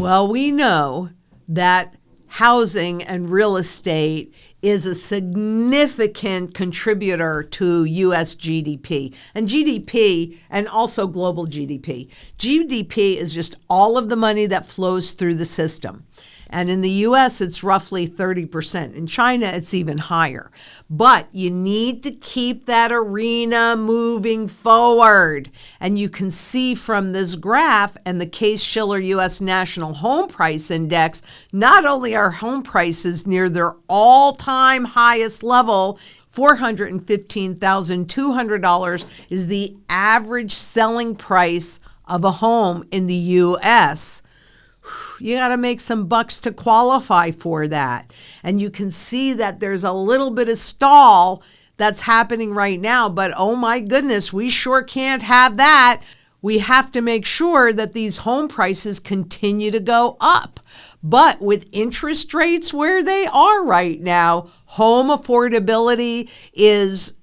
Well, we know that housing and real estate is a significant contributor to U.S. GDP and also global GDP. GDP is just all of the money that flows through the system. And in the U.S., it's roughly 30%. In China, it's even higher. But you need to keep that arena moving forward. And you can see from this graph and the Case-Shiller U.S. National Home Price Index, not only are home prices near their all-time highest level, $415,200 is the average selling price of a home in the U.S. You got to make some bucks to qualify for that. And you can see that there's a little bit of stall that's happening right now. But oh my goodness, we sure can't have that. We have to make sure that these home prices continue to go up. But with interest rates where they are right now, home affordability is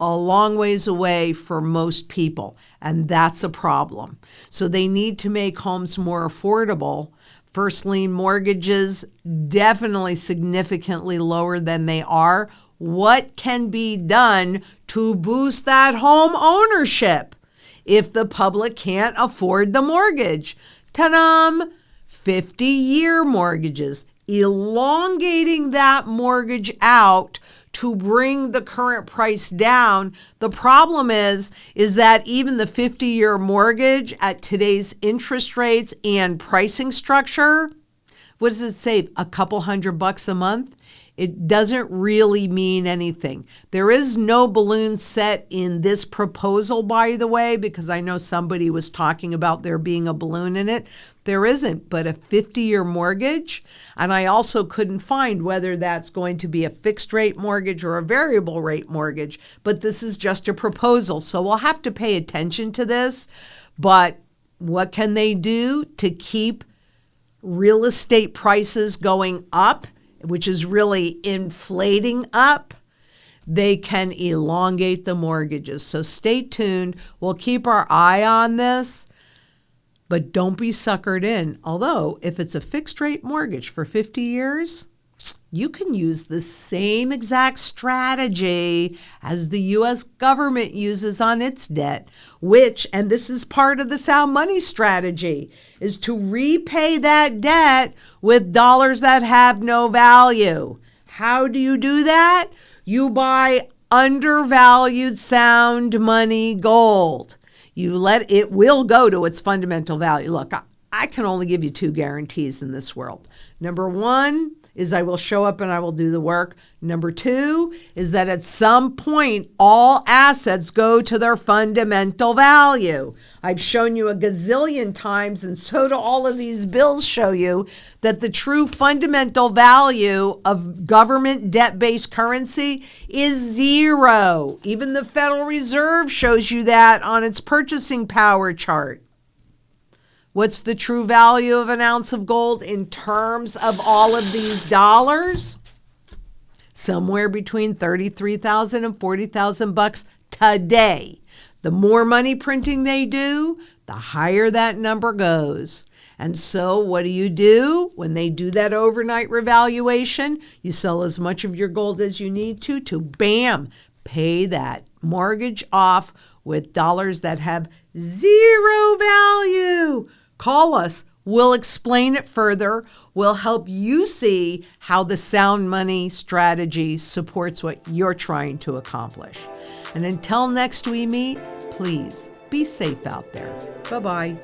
a long ways away for most people. And that's a problem. So they need to make homes more affordable. First lien mortgages definitely significantly lower than they are. What can be done to boost that home ownership if the public can't afford the mortgage? Ta-da! 50-year mortgages, elongating that mortgage out to bring the current price down. The problem is that even the 50-year mortgage at today's interest rates and pricing structure, what does it save? A couple $100 a month? It doesn't really mean anything. There is no balloon set in this proposal, by the way, because I know somebody was talking about there being a balloon in it. There isn't, but a 50-year mortgage. And I also couldn't find whether that's going to be a fixed rate mortgage or a variable rate mortgage. But this is just a proposal. So we'll have to pay attention to this. But what can they do to keep real estate prices going up, which is really inflating up? They can elongate the mortgages. So stay tuned. We'll keep our eye on this, but don't be suckered in. Although if it's a fixed rate mortgage for 50 years, you can use the same exact strategy as the U.S. government uses on its debt, which, and this is part of the sound money strategy, is to repay that debt with dollars that have no value. How do you do that? You buy undervalued sound money gold. It will go to its fundamental value. Look, I can only give you two guarantees in this world. Number one is I will show up and I will do the work. Number two is that at some point, all assets go to their fundamental value. I've shown you a gazillion times, and so do all of these bills show you, that the true fundamental value of government debt-based currency is zero. Even the Federal Reserve shows you that on its purchasing power chart. What's the true value of an ounce of gold in terms of all of these dollars? Somewhere between $33,000 and $40,000 today. The more money printing they do, the higher that number goes. And so what do? When they do that overnight revaluation, you sell as much of your gold as you need to bam, pay that mortgage off with dollars that have zero value. Call us. We'll explain it further. We'll help you see how the sound money strategy supports what you're trying to accomplish. And until next we meet, please be safe out there. Bye-bye.